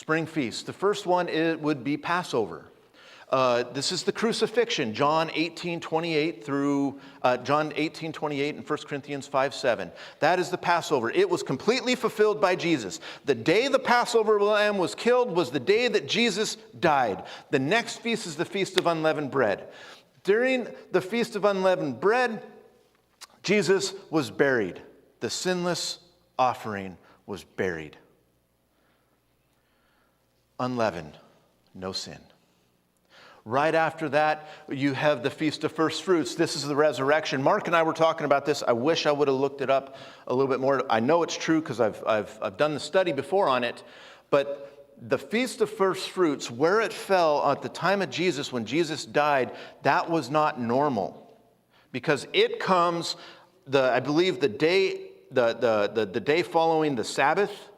Spring feast. The first one, it would be Passover. This is the crucifixion, John 18:28 through John 18:28 and 1 Corinthians 5:7. That is the Passover. It was completely fulfilled by Jesus. The day the Passover lamb was killed was the day that Jesus died. The next feast is the Feast of Unleavened Bread. During the Feast of Unleavened Bread, Jesus was buried. The sinless offering was buried. Unleavened, no sin. Right after that, you have the Feast of First Fruits. This is the resurrection. Mark and I were talking about this. I wish I would have looked it up a little bit more. I know it's true because I've done the study before on it. But the Feast of First Fruits, where it fell at the time of Jesus, when Jesus died, that was not normal. Because it comes, I believe, the day following the Sabbath,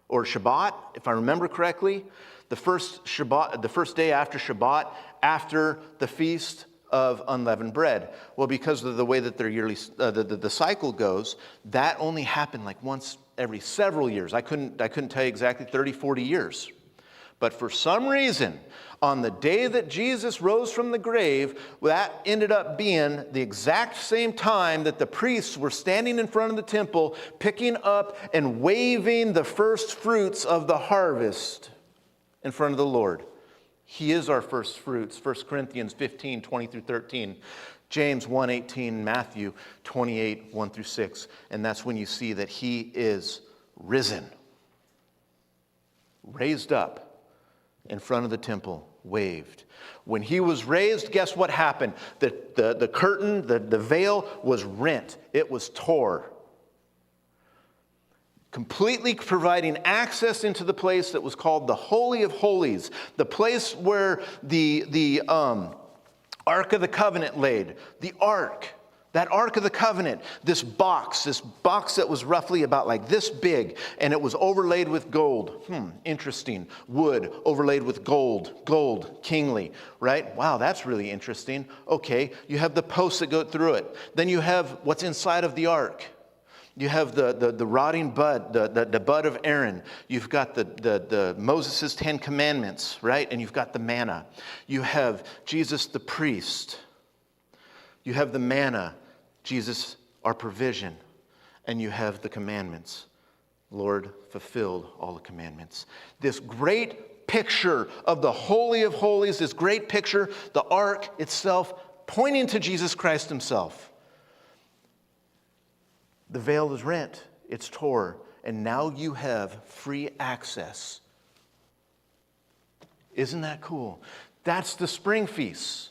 or Shabbat, if I remember correctly, the first day after Shabbat, after the Feast of Unleavened Bread. Well, because of the way that their yearly the cycle goes, that only happened like once every several years. I couldn't tell you exactly, 30, 40 years. But for some reason, on the day that Jesus rose from the grave, that ended up being the exact same time that the priests were standing in front of the temple, picking up and waving the first fruits of the harvest in front of the Lord. He is our first fruits. 1 Corinthians 15:20 through 13. James 1:18, Matthew 28, 1 through 6. And that's when you see that he is risen, raised up in front of the temple, waved. When he was raised, guess what happened? The curtain, the veil was rent. It was tore. Completely providing access into the place that was called the Holy of Holies, the place where the Ark of the Covenant laid. The Ark, that Ark of the Covenant, this box that was roughly about like this big, and it was overlaid with gold. Interesting. Wood overlaid with gold, kingly, right? Wow, that's really interesting. Okay, you have the posts that go through it. Then you have what's inside of the Ark. You have the rotting bud, the bud of Aaron. You've got the Moses' 10 Commandments, right? And you've got the manna. You have Jesus the priest. You have the manna, Jesus our provision. And you have the commandments. Lord fulfilled all the commandments. This great picture of the Holy of Holies, this great picture, the ark itself, pointing to Jesus Christ himself. The veil is rent, it's tore, and now you have free access. Isn't that cool? That's the spring feast.